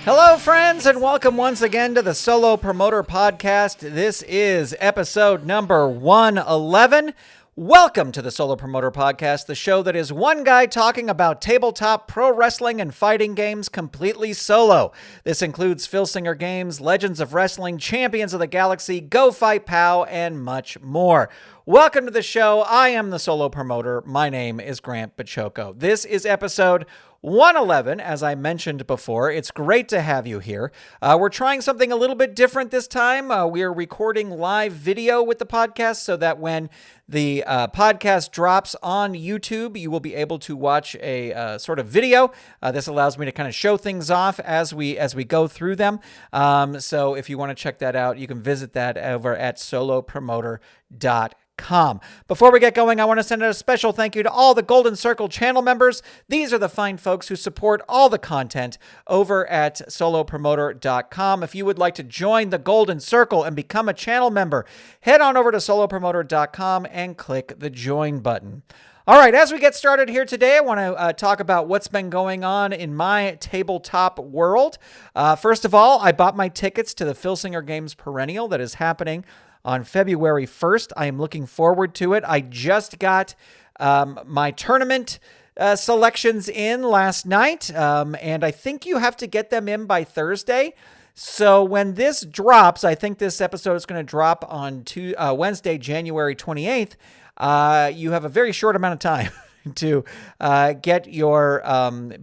Hello, friends, and welcome once again to the Solo Promoter Podcast. This is episode number 111. Welcome to the Solo Promoter Podcast, the show that is one guy talking about tabletop pro wrestling and fighting games completely solo. This includes Phil Singer Games, Legends of Wrestling, Champions of the Galaxy, Go Fight Pow, and much more. Welcome to the show. I am the Solo Promoter. My name is Grant Bachoco. This is episode 111, as I mentioned before. It's great to have you here. We're trying something a little bit different this time. We are recording live video with the podcast so that when the podcast drops on YouTube, you will be able to watch a sort of video. This allows me to kind of show things off as we go through them. So if you want to check that out, you can visit that over at solopromoter.com. Before we get going, I want to send out a special thank you to all the Golden Circle channel members. These are the fine folks who support all the content over at solopromoter.com. If you would like to join the Golden Circle and become a channel member, head on over to solopromoter.com and click the join button. All right, as we get started here today, I want to talk about what's been going on in my tabletop world. First of all, I bought my tickets to the Phil Singer Games Perennial that is happening on February 1st. I am looking forward to it. I just got my tournament selections in last night, and I think you have to get them in by Thursday. So when this drops, I think this episode is going to drop on Wednesday, January 28th. You have a very short amount of time to get your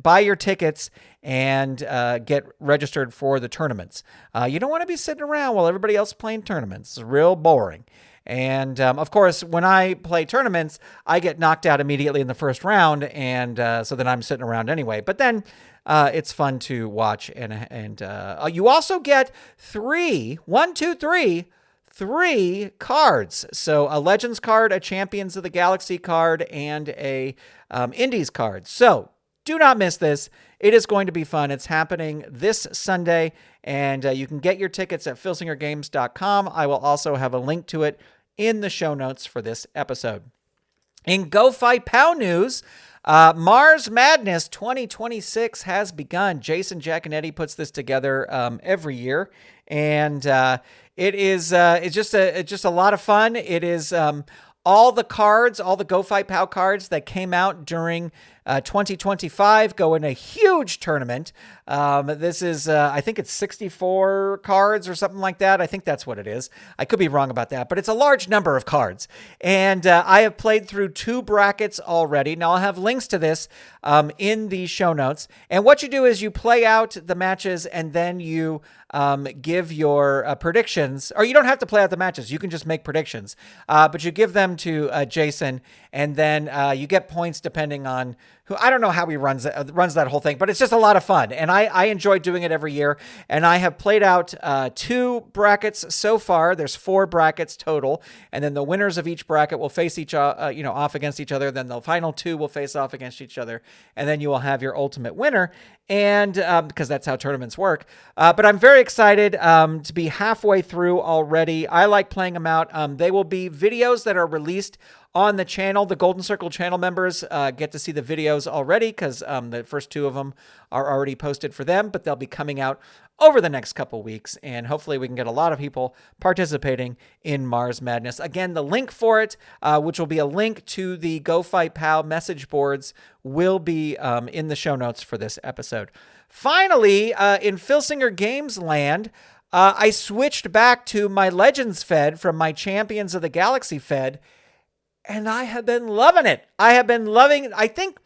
buy your tickets and get registered for the tournaments. You don't want to be sitting around while everybody else is playing tournaments. It's real boring. And of course, when I play tournaments, I get knocked out immediately in the first round, and so then I'm sitting around anyway. But then it's fun to watch, and you also get three cards. So a Legends card, a Champions of the Galaxy card, and a Indies card. So do not miss this. It is going to be fun. It's happening this Sunday, and you can get your tickets at philsingergames.com. I will also have a link to it in the show notes for this episode. In Go Fight Pow news, Mars Madness 2026 has begun. Jason Giaconetti puts this together every year, and it's just a lot of fun. It is all the cards, all the Go Fight Pow cards that came out during 2025 go in a huge tournament. This is, I think it's 64 cards or something like that. I think that's what it is. I could be wrong about that, but it's a large number of cards. And I have played through 2 brackets already. Now I'll have links to this in the show notes. And what you do is you play out the matches and then you give your predictions, or you don't have to play out the matches. You can just make predictions, but you give them to Jason, and then you get points depending on who. I don't know how he runs that whole thing, but it's just a lot of fun, and I enjoy doing it every year. And I have played out 2 brackets so far. There's 4 brackets total, and then the winners of each bracket will face off against each other. Then the final 2 will face off against each other, and then you will have your ultimate winner. And because that's how tournaments work. But I'm very excited to be halfway through already. I like playing them out. They will be videos that are released on the channel. The Golden Circle channel members get to see the videos already because the first 2 of them are already posted for them, but they'll be coming out over the next couple weeks, and hopefully we can get a lot of people participating in Mars Madness. Again, the link for it, which will be a link to the Go Fight Pow message boards, will be in the show notes for this episode. Finally, in Phil Singer Games land, I switched back to my Legends Fed from my Champions of the Galaxy Fed, and I have been loving it. I think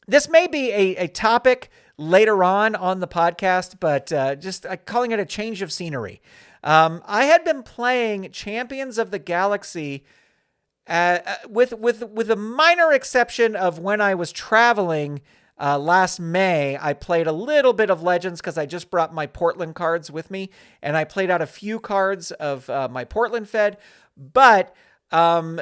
this may be a topic later on the podcast, but just calling it a change of scenery. I had been playing Champions of the Galaxy with a minor exception of when I was traveling last May. I played a little bit of Legends because I just brought my Portland cards with me, and I played out a few cards of my Portland Fed, but here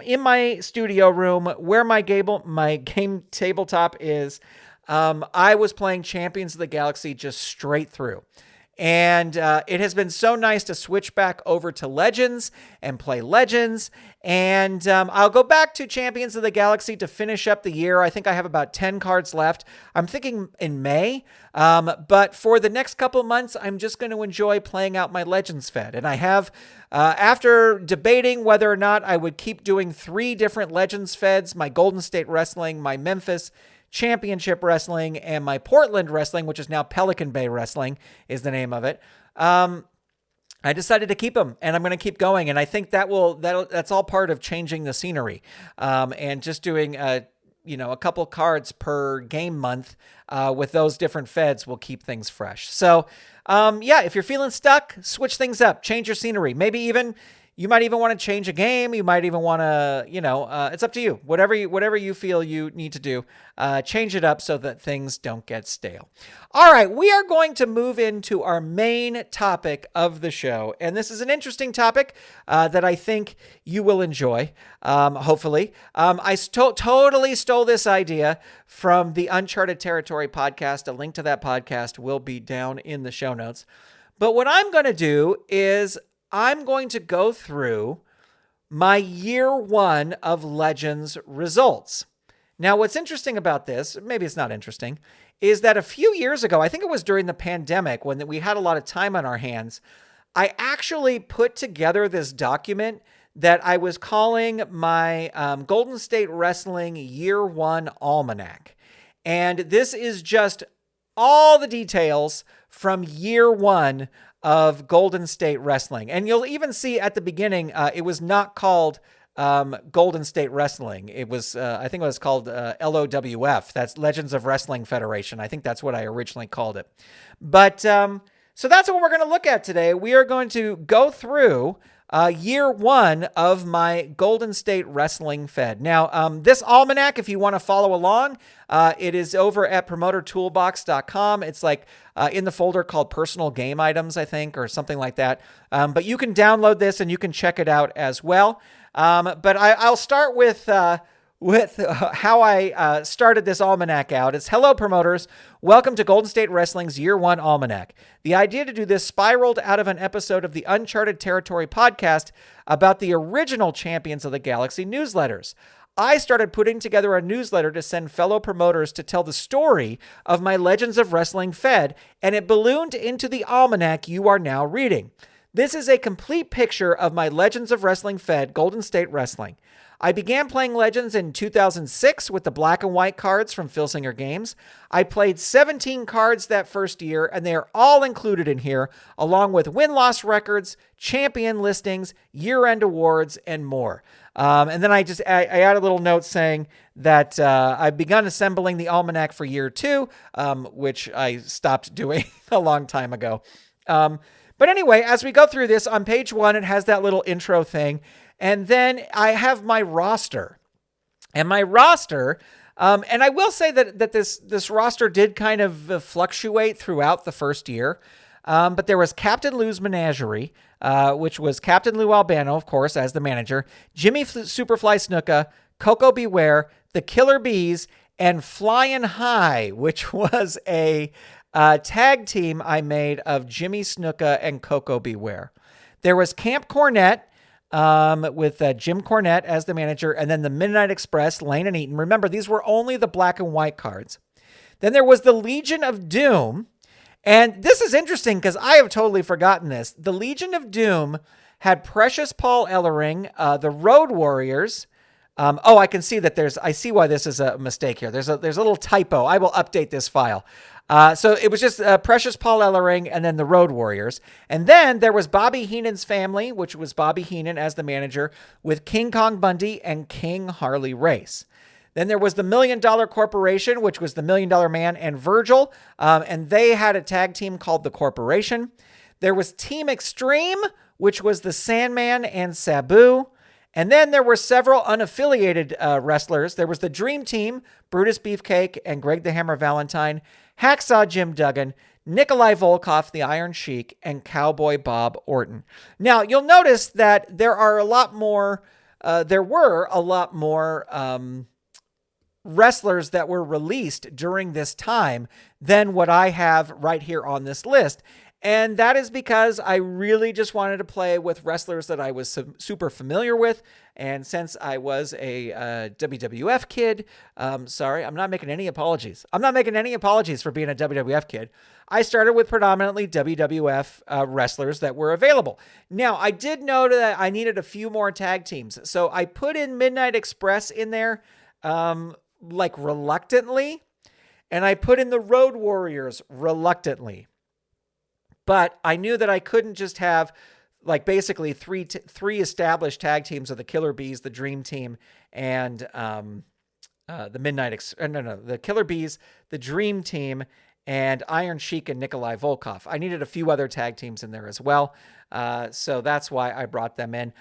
in my studio room where my game tabletop is, I was playing Champions of the Galaxy just straight through. And it has been so nice to switch back over to Legends and play Legends. And I'll go back to Champions of the Galaxy to finish up the year. I think I have about 10 cards left. I'm thinking in May. But for the next couple months, I'm just going to enjoy playing out my Legends Fed. And I have, after debating whether or not I would keep doing 3 different Legends Feds, my Golden State Wrestling, my Memphis Championship Wrestling, and my Portland Wrestling, which is now Pelican Bay Wrestling is the name of it. I decided to keep them, and I'm going to keep going. And I think that's all part of changing the scenery, and just doing a couple cards per game month with those different feds will keep things fresh. So if you're feeling stuck, switch things up, change your scenery. Maybe even you might even want to change a game. You might even want to, it's up to you. Whatever you feel you need to do, change it up so that things don't get stale. All right, we are going to move into our main topic of the show. And this is an interesting topic that I think you will enjoy, hopefully. I totally stole this idea from the Uncharted Territory podcast. A link to that podcast will be down in the show notes. But what I'm going to do is I'm going to go through my year 1 of Legends results. Now, what's interesting about this, maybe it's not interesting, is that a few years ago, I think it was during the pandemic when we had a lot of time on our hands, I actually put together this document that I was calling my Golden State Wrestling Year 1 Almanac. And this is just all the details from year 1 of Golden State Wrestling. And you'll even see at the beginning, it was not called Golden State Wrestling. It was, I think it was called LOWF. That's Legends of Wrestling Federation. I think that's what I originally called it. But so that's what we're going to look at today. We are going to go through year 1 of my Golden State Wrestling Fed. Now, this almanac, if you want to follow along, it is over at promotertoolbox.com. It's like in the folder called personal game items, I think, or something like that. But you can download this and you can check it out as well. But I'll start with how I started this almanac out. It's hello, promoters. Welcome to Golden State Wrestling's Year 1 Almanac. The idea to do this spiraled out of an episode of the Uncharted Territory podcast about the original Champions of the Galaxy newsletters. I started putting together a newsletter to send fellow promoters to tell the story of my Legends of Wrestling Fed, and it ballooned into the almanac you are now reading. This is a complete picture of my Legends of Wrestling Fed, Golden State Wrestling. I began playing Legends in 2006 with the black and white cards from Filsinger Games. I played 17 cards that first year, and they are all included in here, along with win-loss records, champion listings, year-end awards, and more. And then I add a little note saying that I've begun assembling the almanac for year 2, which I stopped doing a long time ago. But anyway, as we go through this, on page 1, it has that little intro thing. And then I have my roster. And my roster, and I will say that this roster did kind of fluctuate throughout the first year. But there was Captain Lou's Menagerie, which was Captain Lou Albano, of course, as the manager, Jimmy Superfly Snuka, Coco Beware, the Killer Bees, and Flying High, which was a tag team I made of Jimmy Snuka and Coco Beware. There was Camp Cornette, with Jim Cornette as the manager, and then the Midnight Express, Lane and Eaton. Remember, these were only the black and white cards. Then there was the Legion of Doom, and this is interesting because I have totally forgotten this. The Legion of Doom had Precious Paul Ellering, the Road Warriors. I can see that I see why this is a mistake here. There's a little typo. I will update this file. So it was just Precious Paul Ellering and then the Road Warriors. And then there was Bobby Heenan's family, which was Bobby Heenan as the manager, with King Kong Bundy and King Harley Race. Then there was the $1 Million Corporation, which was the $1 Million Man and Virgil. And they had a tag team called the Corporation. There was Team Extreme, which was the Sandman and Sabu. And then there were several unaffiliated wrestlers. There was the Dream Team, Brutus Beefcake and Greg the Hammer Valentine, Hacksaw Jim Duggan, Nikolai Volkov, the Iron Sheik, and Cowboy Bob Orton. Now, you'll notice that there were a lot more wrestlers that were released during this time than what I have right here on this list. And that is because I really just wanted to play with wrestlers that I was super familiar with. And since I was a WWF kid, sorry, I'm not making any apologies. I'm not making any apologies for being a WWF kid. I started with predominantly WWF wrestlers that were available. Now, I did know that I needed a few more tag teams. So I put in Midnight Express in there, like reluctantly. And I put in the Road Warriors reluctantly. But I knew that I couldn't just have like basically three established tag teams of the Killer Bees, the Dream Team, and the Killer Bees, the Dream Team, and Iron Sheik and Nikolai Volkov. I needed a few other tag teams in there as well. So that's why I brought them in.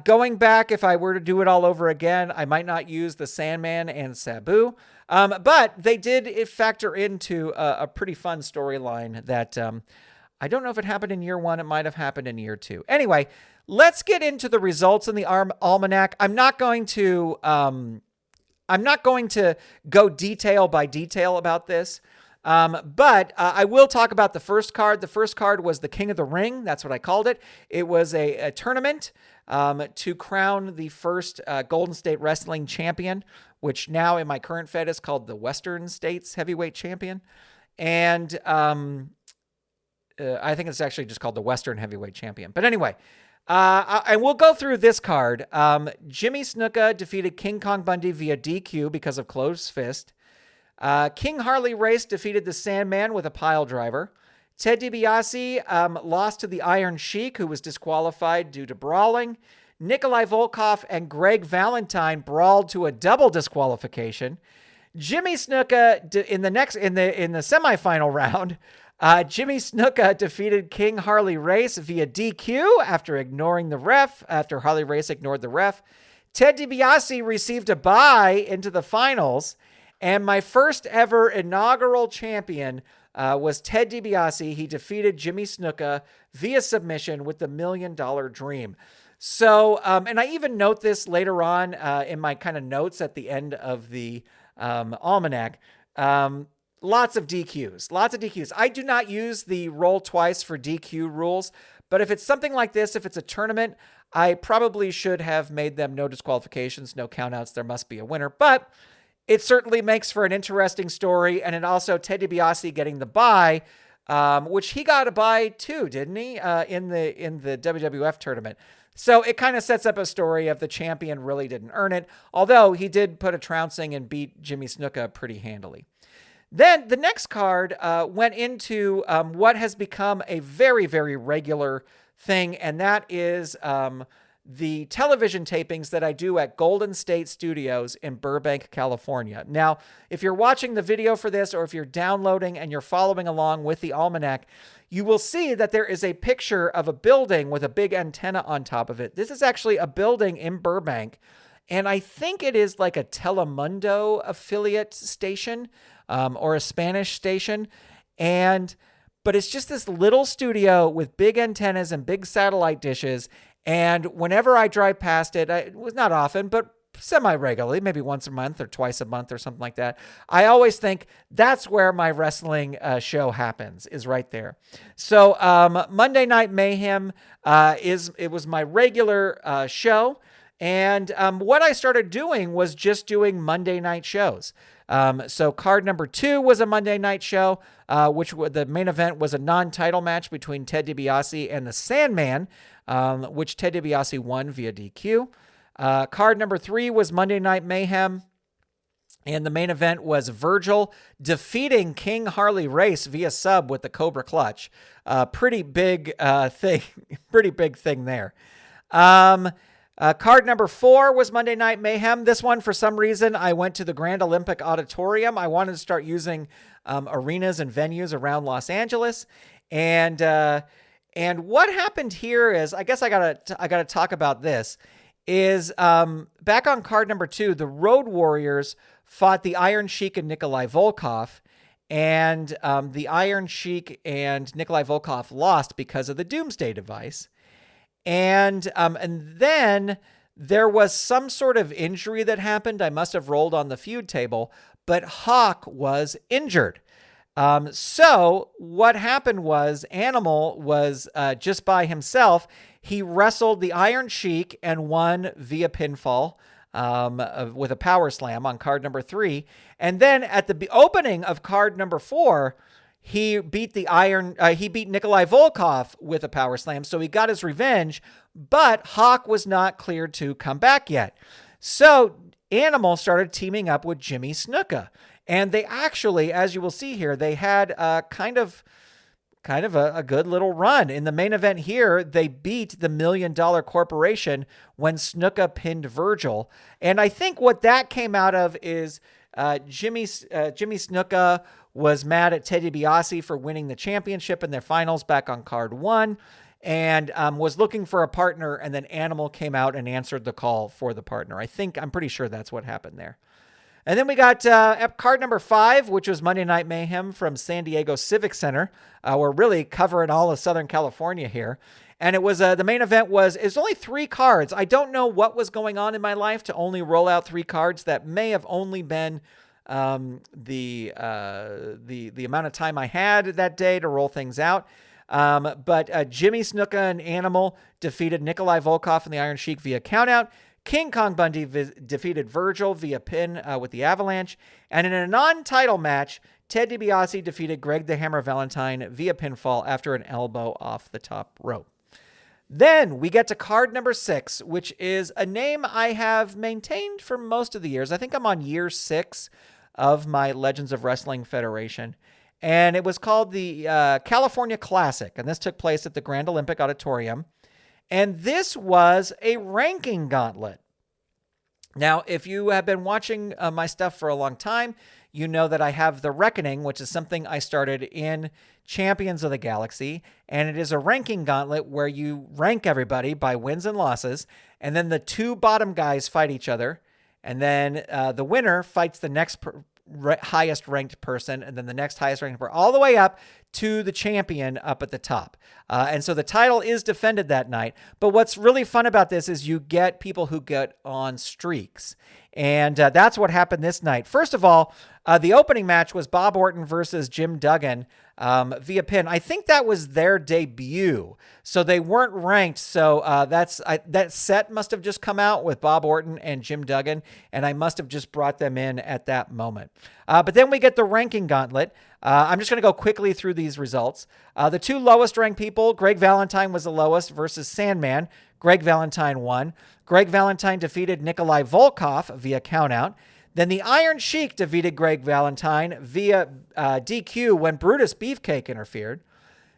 Going back, if I were to do it all over again, I might not use the Sandman and Sabu. But they did factor into a pretty fun storyline that I don't know if it happened in year 1. It might have happened in year 2. Anyway, let's get into the results in the Almanac. I'm not going to go detail by detail about this. But I will talk about the first card. The first card was the King of the Ring. That's what I called it. It was a tournament to crown the first Golden State Wrestling champion, which now in my current Fed is called the Western States Heavyweight Champion. And I think it's actually just called the Western Heavyweight Champion. But anyway, I will go through this card. Jimmy Snuka defeated King Kong Bundy via DQ because of closed fist. King Harley Race defeated the Sandman with a pile driver. Ted DiBiase lost to the Iron Sheik, who was disqualified due to brawling. Nikolai Volkov and Greg Valentine brawled to a double disqualification. Jimmy Snuka in the semifinal round. Jimmy Snuka defeated King Harley Race via DQ after Harley Race ignored the ref. Ted DiBiase received a bye into the finals. And my first ever inaugural champion was Ted DiBiase. He defeated Jimmy Snuka via submission with the $1 Million Dream. So, and I even note this later on in my kind of notes at the end of the Almanac. Lots of DQs. I do not use the roll twice for DQ rules, but if it's something like this, if it's a tournament, I probably should have made them no disqualifications, no countouts. There must be a winner, but it certainly makes for an interesting story. And it also Ted DiBiase getting the bye, which he got a bye too, didn't he? In the WWF tournament. So it kind of sets up a story of the champion really didn't earn it, although he did put a trouncing and beat Jimmy Snuka pretty handily. Then the next card went into what has become a very, very regular thing, and that is the television tapings that I do at Golden State Studios in Burbank, California. Now, if you're watching the video for this, or if you're downloading and you're following along with the Almanac, you will see that there is a picture of a building with a big antenna on top of it. This is actually a building in Burbank, and I think it is like a Telemundo affiliate station or a Spanish station. But it's just this little studio with big antennas and big satellite dishes. And whenever I drive past it, it was not often, but semi-regularly, maybe once a month or twice a month or something like that, I always think that's where my wrestling show happens, is right there. So Monday Night Mayhem was my regular show. And what I started doing was just doing Monday night shows. So card number 2 was a Monday night show, which the main event was a non-title match between Ted DiBiase and the Sandman, which Ted DiBiase won via DQ. Card number 3 was Monday Night Mayhem, and the main event was Virgil defeating King Harley Race via sub with the Cobra Clutch. Pretty big thing. Pretty big thing there. Card number 4 was Monday Night Mayhem. This one, for some reason, I went to the Grand Olympic Auditorium. I wanted to start using arenas and venues around Los Angeles. And what happened here is, I guess I gotta talk about this, is back on card number 2, the Road Warriors fought the Iron Sheik and Nikolai Volkov. And the Iron Sheik and Nikolai Volkov lost because of the Doomsday device. And then there was some sort of injury that happened. I must have rolled on the feud table, but Hawk was injured. So what happened was Animal was just by himself. He wrestled the Iron Sheik and won via pinfall with a power slam on card number 3. And then at the opening of card number 4, he beat Nikolai Volkov with a power slam. So he got his revenge, but Hawk was not cleared to come back yet. So Animal started teaming up with Jimmy Snuka. And they actually, as you will see here, they had kind of a good little run. In the main event here, they beat the $1 Million Corporation when Snuka pinned Virgil. And I think what that came out of is Jimmy Snuka was mad at Ted DiBiase for winning the championship in their finals back on card 1 and was looking for a partner. And then Animal came out and answered the call for the partner. I'm pretty sure that's what happened there. And then we got card number 5, which was Monday Night Mayhem from San Diego Civic Center. We're really covering all of Southern California here. And it was the main event it's only 3 cards. I don't know what was going on in my life to only roll out 3 cards. That may have only been the amount of time I had that day to roll things out. But Jimmy Snuka and Animal defeated Nikolai Volkov and the Iron Sheik via countout. King Kong Bundy defeated Virgil via pin with the Avalanche. And in a non-title match, Ted DiBiase defeated Greg the Hammer Valentine via pinfall after an elbow off the top rope. Then we get to card number 6, which is a name I have maintained for most of the years. I think I'm on year 6 of my Legends of Wrestling Federation. And it was called the California Classic. And this took place at the Grand Olympic Auditorium. And this was a ranking gauntlet. Now, if you have been watching my stuff for a long time, you know that I have The Reckoning, which is something I started in Champions of the Galaxy. And it is a ranking gauntlet where you rank everybody by wins and losses. And then the 2 bottom guys fight each other. And then the winner fights the next highest ranked person, and then the next highest ranked person, all the way up to the champion up at the top. And so the title is defended that night. But what's really fun about this is you get people who get on streaks. And that's what happened this night. First of all, the opening match was Bob Orton versus Jim Duggan via pin. I think that was their debut. So they weren't ranked. So that set must have just come out with Bob Orton and Jim Duggan, and I must have just brought them in at that moment. But then we get the ranking gauntlet. I'm just going to go quickly through these results. The 2 lowest ranked people, Greg Valentine was the lowest versus Sandman. Greg Valentine won. Greg Valentine defeated Nikolai Volkov via countout. Then the Iron Sheik defeated Greg Valentine via DQ when Brutus Beefcake interfered.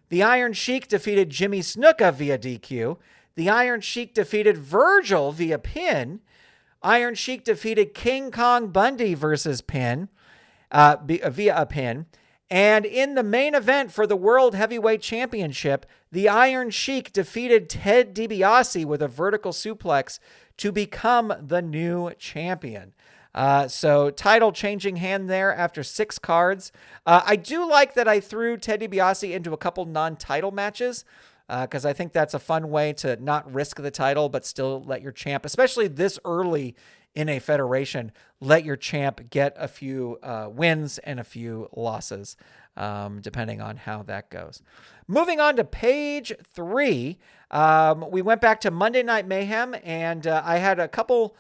The Iron Sheik defeated Jimmy Snuka via DQ. The Iron Sheik defeated Virgil via pin. Iron Sheik defeated King Kong Bundy versus pin via a pin. And in the main event for the World Heavyweight Championship, the Iron Sheik defeated Ted DiBiase with a vertical suplex to become the new champion. So title changing hand there after 6 cards. I do like that I threw Ted DiBiase into a couple non-title matches because I think that's a fun way to not risk the title but still let your champ, especially this early in a federation, let your champ get a few wins and a few losses, depending on how that goes. Moving on to page 3, we went back to Monday Night Mayhem, and I had a couple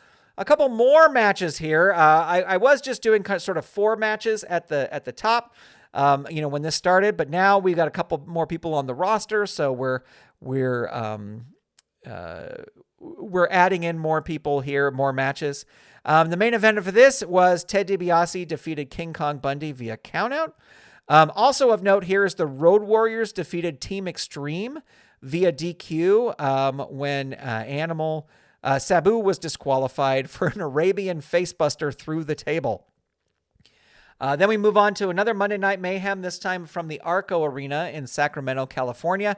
more matches here. I was just doing sort of 4 matches at the top, when this started, but now we've got a couple more people on the roster, so we're adding in more people here, more matches. The main event for this was Ted DiBiase defeated King Kong Bundy via countout. Also of note here is the Road Warriors defeated Team Extreme via DQ when Sabu was disqualified for an Arabian facebuster through the table. Then we move on to another Monday Night Mayhem, this time from the Arco Arena in Sacramento, California.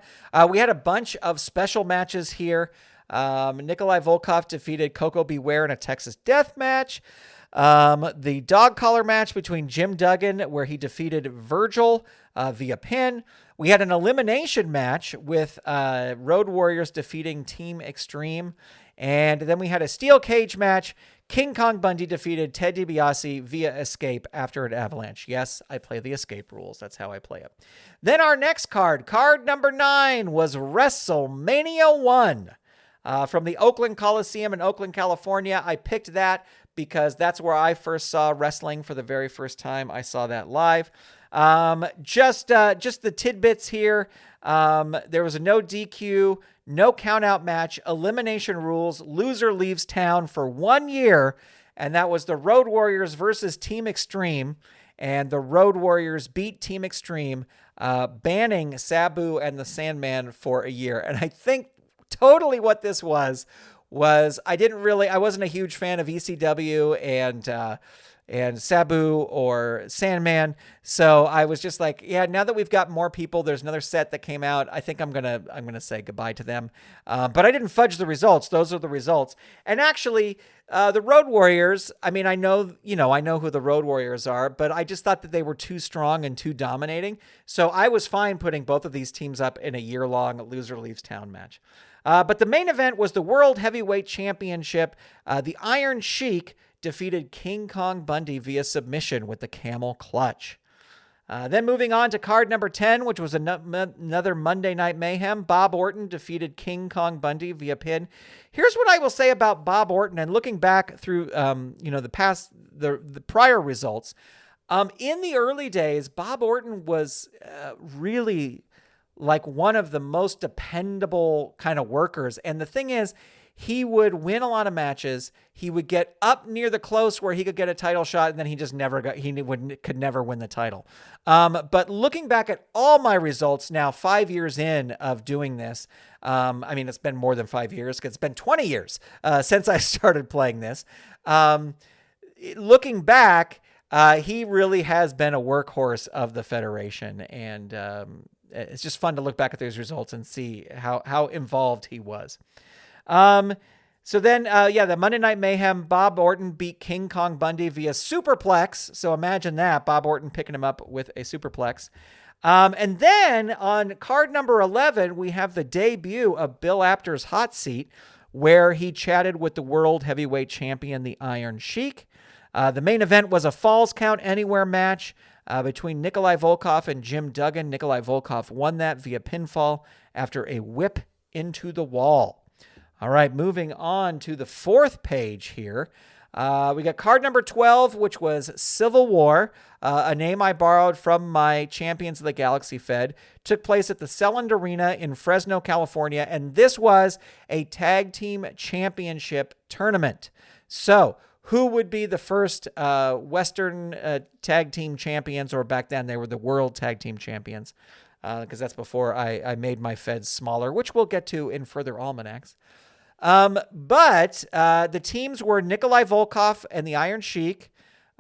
We had a bunch of special matches here. Nikolai Volkov defeated Coco Beware in a Texas death match. The dog collar match between Jim Duggan, where he defeated Virgil via pin. We had an elimination match with Road Warriors defeating Team Extreme. And then we had a steel cage match. King Kong Bundy defeated Ted DiBiase via escape after an avalanche. Yes, I play the escape rules. That's how I play it. Then our next card number 9, was WrestleMania 1 from the Oakland Coliseum in Oakland, California. I picked that because that's where I first saw wrestling for the very first time. I saw that live. Just the tidbits here. There was a no DQ, no count-out match, elimination rules, loser leaves town for 1 year, and that was the Road Warriors versus Team Extreme, and the Road Warriors beat Team Extreme, banning Sabu and the Sandman for a year. And I think totally what this was I wasn't a huge fan of ECW and Sabu or Sandman. So I was just like, yeah, now that we've got more people, there's another set that came out. I think I'm going to say goodbye to them. But I didn't fudge the results. Those are the results. And actually, the Road Warriors, I mean, I know who the Road Warriors are, but I just thought that they were too strong and too dominating. So I was fine putting both of these teams up in a year-long loser leaves town match. But the main event was the World Heavyweight Championship. The Iron Sheik defeated King Kong Bundy via submission with the camel clutch. Then moving on to card number 10, which was another Monday Night Mayhem. Bob Orton defeated King Kong Bundy via pin. Here's what I will say about Bob Orton, and looking back through the prior results. In the early days, Bob Orton was really like one of the most dependable kind of workers. And the thing is, he would win a lot of matches. He would get up near the close where he could get a title shot, and then he just could never win the title. But looking back at all my results now, 5 years in of doing this, I mean, it's been more than 5 years because it's been 20 years since I started playing this. Looking back, he really has been a workhorse of the Federation, and it's just fun to look back at those results and see how involved he was. So then, the Monday Night Mayhem, Bob Orton beat King Kong Bundy via superplex. So imagine that, Bob Orton picking him up with a superplex. And then on card number 11, we have the debut of Bill Apter's Hot Seat, where he chatted with the World Heavyweight Champion, the Iron Sheik. The main event was a Falls Count Anywhere match between Nikolai Volkov and Jim Duggan. Nikolai Volkov won that via pinfall after a whip into the wall. All right, moving on to the fourth page here. We got card number 12, which was Civil War, a name I borrowed from my Champions of the Galaxy Fed. Took place at the Selland Arena in Fresno, California, and this was a tag team championship tournament. So, who would be the first Western tag team champions, or back then they were the World Tag Team Champions, because that's before I made my Feds smaller, which we'll get to in further almanacs. But the teams were Nikolai Volkov and the Iron Sheik.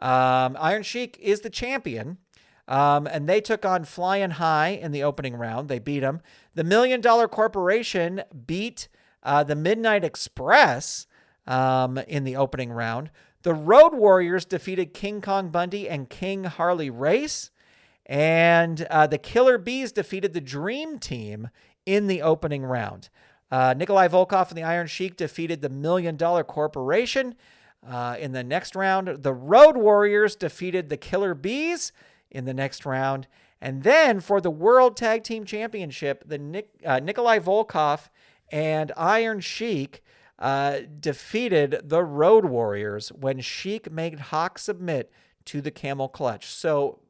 Iron Sheik is the champion, and they took on Flying High in the opening round. They beat him. The $1 Million Corporation beat the Midnight Express in the opening round. The Road Warriors defeated King Kong Bundy and King Harley Race. And the Killer Bees defeated the Dream Team in the opening round. Nikolai Volkov and the Iron Sheik defeated the $1 Million Corporation in the next round. The Road Warriors defeated the Killer Bees in the next round. And then for the World Tag Team Championship, the Nikolai Volkov and Iron Sheik defeated the Road Warriors when Sheik made Hawk submit to the camel clutch. So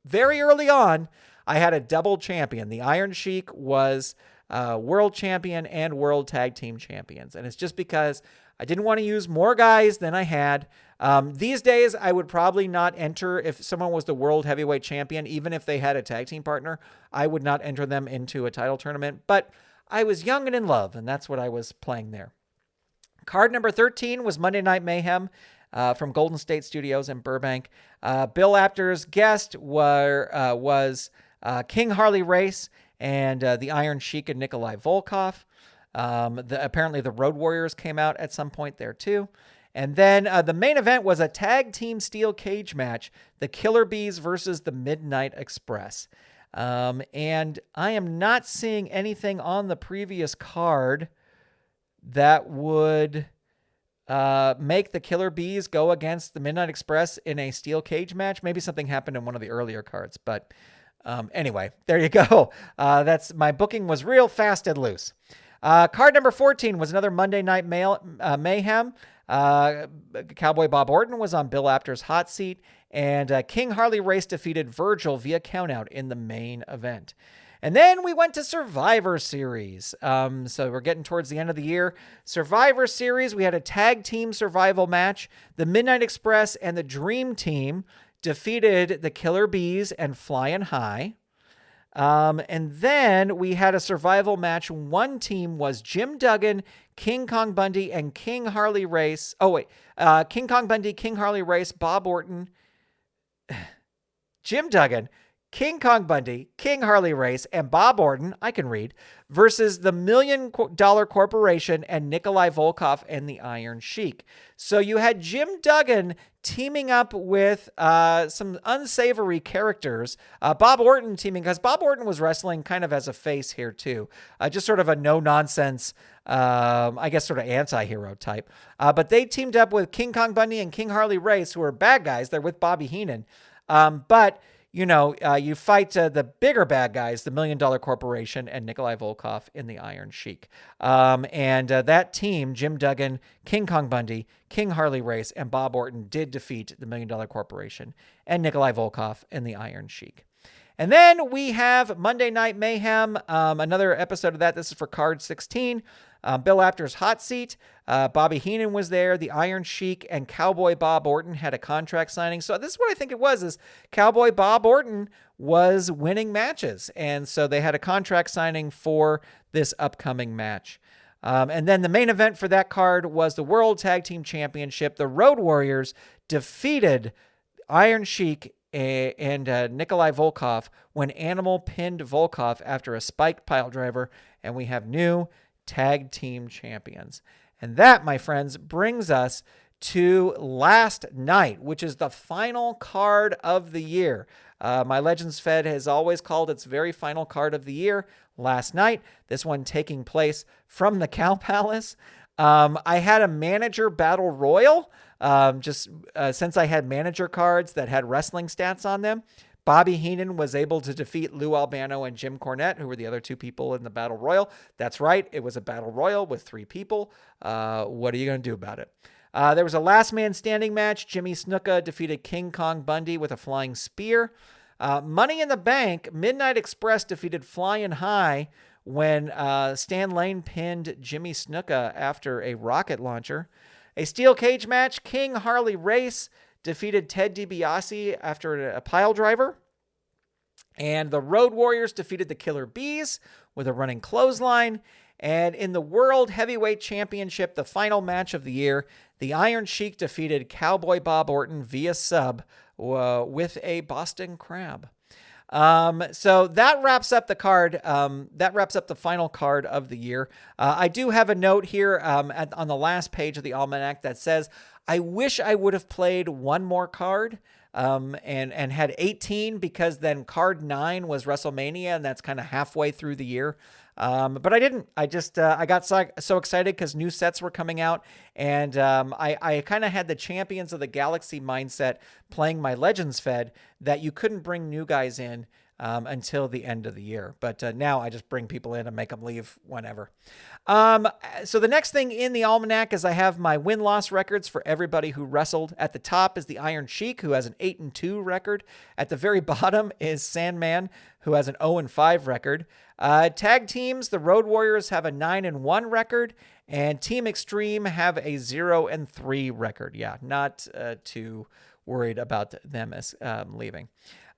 very early on, I had a double champion. The Iron Sheik was world champion and world tag team champions. And it's just because I didn't want to use more guys than I had. These days, I would probably not enter if someone was the world heavyweight champion, even if they had a tag team partner. I would not enter them into a title tournament. But I was young and in love, and that's what I was playing there. Card number 13 was Monday Night Mayhem from Golden State Studios in Burbank. Bill Apter's guest was King Harley Race and the Iron Sheik and Nikolai Volkov. Apparently the Road Warriors came out at some point there too. And then the main event was a tag team steel cage match, the Killer Bees versus the Midnight Express. And I am not seeing anything on the previous card that would make the Killer Bees go against the Midnight Express in a steel cage match. Maybe something happened in one of the earlier cards, but anyway, there you go. That's my booking was real fast and loose. Card number 14 was another Monday Night Mayhem. Cowboy Bob Orton was on Bill Apter's hot seat, and King Harley Race defeated Virgil via countout in the main event. And then we went to Survivor Series. So we're getting towards the end of the year. Survivor Series, we had a tag team survival match. The Midnight Express and the Dream Team defeated the Killer Bees and Flying High. And then we had a survival match. One team was Jim Duggan, King Kong Bundy, and King Harley Race. King Kong Bundy, King Harley Race, Bob Orton, Jim Duggan, King Kong Bundy, King Harley Race, and Bob Orton, I can read, versus the $1 Million Corporation and Nikolai Volkov and the Iron Sheik. So you had Jim Duggan teaming up with some unsavory characters. Bob Orton teaming, because Bob Orton was wrestling kind of as a face here too. Just sort of a no-nonsense, I guess sort of anti-hero type. But they teamed up with King Kong Bundy and King Harley Race, who are bad guys. They're with Bobby Heenan. But you fight the bigger bad guys, the $1 Million Corporation and Nikolai Volkov in the Iron Sheik. And that team, Jim Duggan, King Kong Bundy, King Harley Race, and Bob Orton did defeat the $1 Million Corporation and Nikolai Volkov in the Iron Sheik. And then we have Monday Night Mayhem, another episode of that. This is for card 16. Bill Apter's hot seat. Bobby Heenan was there. The Iron Sheik and Cowboy Bob Orton had a contract signing. So this is what I think it was, is Cowboy Bob Orton was winning matches. And so they had a contract signing for this upcoming match. And then the main event for that card was the World Tag Team Championship. The Road Warriors defeated Iron Sheik and Nikolai Volkov when Animal pinned Volkov after a spiked pile driver. And we have new tag team champions. And that, my friends, brings us to last night, which is the final card of the year. My Legends Fed has always called its very final card of the year last night. This one taking place from the Cow Palace. I had a manager battle royal, since I had manager cards that had wrestling stats on them. Bobby Heenan was able to defeat Lou Albano and Jim Cornette, who were the other two people in the Battle Royal. That's right. It was a Battle Royal with 3 people. What are you going to do about it? There was a last man standing match. Jimmy Snuka defeated King Kong Bundy with a flying spear. Money in the Bank, Midnight Express defeated Flying High when Stan Lane pinned Jimmy Snuka after a rocket launcher. A steel cage match, King Harley Race defeated Ted DiBiase after a pile driver. And the Road Warriors defeated the Killer Bees with a running clothesline. And in the World Heavyweight Championship, the final match of the year, the Iron Sheik defeated Cowboy Bob Orton via sub with a Boston Crab. So that wraps up the card. That wraps up the final card of the year. I do have a note here on the last page of the Almanac that says, I wish I would have played one more card and had 18, because then card 9 was WrestleMania, and that's kind of halfway through the year. But I didn't. I just I got so excited because new sets were coming out, and I kind of had the Champions of the Galaxy mindset playing my Legends Fed that you couldn't bring new guys in until the end of the year. But now I just bring people in and make them leave whenever. So the next thing in the Almanac is I have my win-loss records for everybody who wrestled. At the top is the Iron Sheik, who has an 8-2 record. At the very bottom is Sandman, who has an 0-5 record. Tag teams, the Road Warriors have a 9-1 record, and Team Extreme have a 0-3 record. Yeah, not too worried about them as leaving.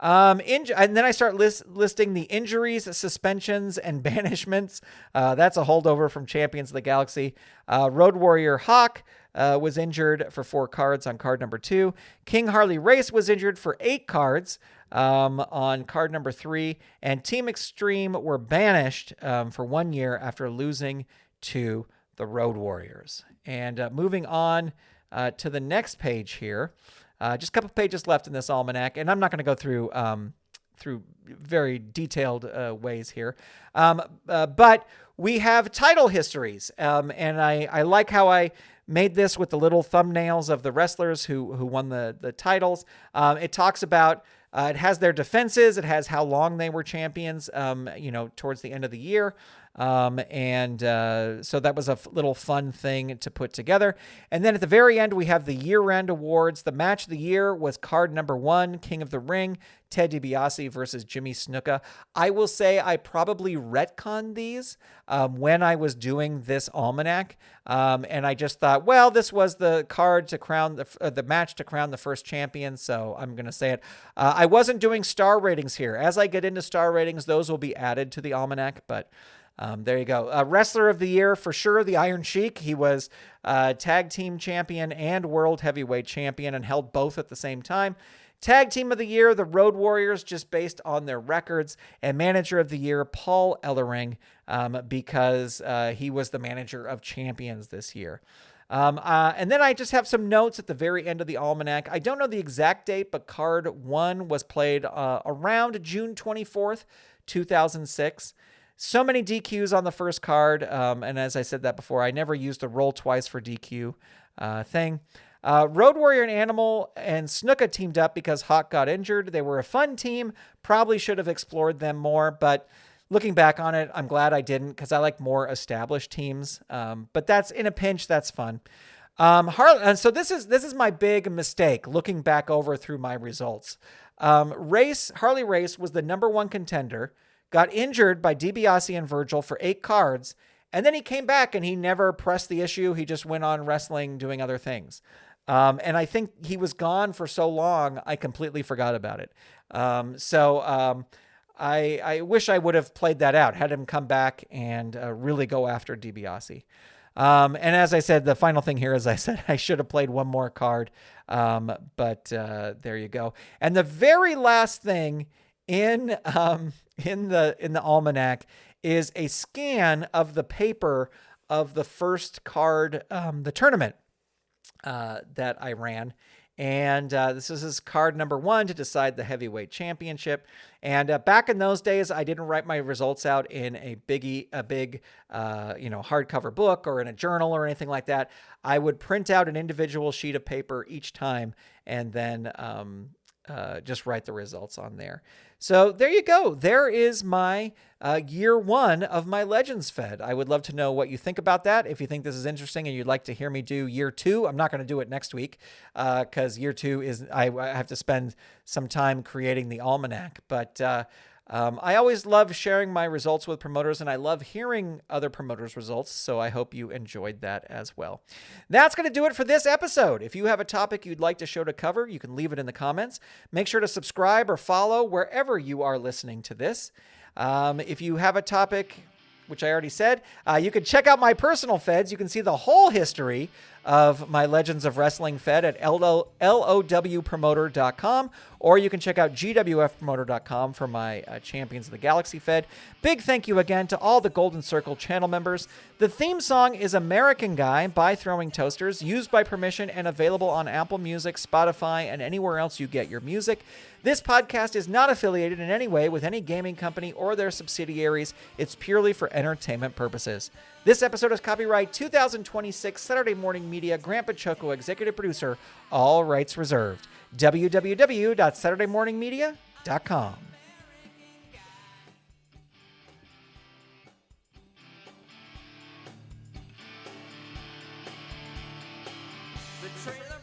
And then I start listing the injuries, suspensions, and banishments. That's a holdover from Champions of the Galaxy. Road Warrior Hawk was injured for 4 cards on card number 2. King Harley Race was injured for 8 cards on card number 3. And Team Extreme were banished for 1 year after losing to the Road Warriors. And moving on to the next page here. Just a couple pages left in this almanac, and I'm not going to go through through very detailed ways here. But we have title histories, and I like how I made this with the little thumbnails of the wrestlers who won the titles. It talks about it has their defenses. It has how long they were champions, towards the end of the year. So that was a little fun thing to put together. And then at the very end, we have the year-end awards. The match of the year was card number 1, King of the Ring, Ted DiBiase versus Jimmy Snuka. I will say I probably retconned these when I was doing this almanac. And I just thought, well, this was the card to crown the match to crown the first champion. So I'm going to say it. I wasn't doing star ratings here. As I get into star ratings, those will be added to the almanac, but there you go. Wrestler of the year, for sure, the Iron Sheik. He was tag team champion and world heavyweight champion and held both at the same time. Tag team of the year, the Road Warriors, just based on their records. And manager of the year, Paul Ellering, because he was the manager of champions this year. And then I just have some notes at the very end of the almanac. I don't know the exact date, but card 1 was played around June 24th, 2006. So many DQs on the first card. And as I said that before, I never used the roll twice for DQ thing. Road Warrior and Animal and Snuka teamed up because Hawk got injured. They were a fun team. Probably should have explored them more, but looking back on it, I'm glad I didn't because I like more established teams. But that's in a pinch. That's fun. And so this is my big mistake looking back over through my results. Harley Race was the number 1 contender, got injured by DiBiase and Virgil for 8 cards, and then he came back and he never pressed the issue. He just went on wrestling, doing other things. And I think he was gone for so long, I completely forgot about it. I wish I would have played that out, had him come back and really go after DiBiase. And as I said, the final thing here is I said I should have played one more card. But there you go. And the very last thing in the almanac is a scan of the paper of the first card, the tournament that I ran. And this is card number 1 to decide the heavyweight championship. And back in those days, I didn't write my results out in a big hardcover book or in a journal or anything like that. I would print out an individual sheet of paper each time and then just write the results on there. So there you go. There is my year 1 of my Legends Fed. I would love to know what you think about that. If you think this is interesting and you'd like to hear me do year 2, I'm not going to do it next week because year 2 is I have to spend some time creating the almanac. But I always love sharing my results with promoters, and I love hearing other promoters' results, so I hope you enjoyed that as well. That's going to do it for this episode. If you have a topic you'd like the show to cover, you can leave it in the comments. Make sure to subscribe or follow wherever you are listening to this. If you have a topic, which I already said, you can check out my personal feds. You can see the whole history of my Legends of Wrestling Fed at lowpromoter.com, or you can check out gwfpromoter.com for my Champions of the Galaxy Fed. Big thank you again to all the Golden Circle channel members. The theme song is American Guy by Throwing Toasters, used by permission and available on Apple Music, Spotify, and anywhere else you get your music. This podcast is not affiliated in any way with any gaming company or their subsidiaries. It's purely for entertainment purposes. This episode is copyright 2026 Saturday Morning Media, Grant Pachoco, executive producer, all rights reserved. www.saturdaymorningmedia.com. The trailer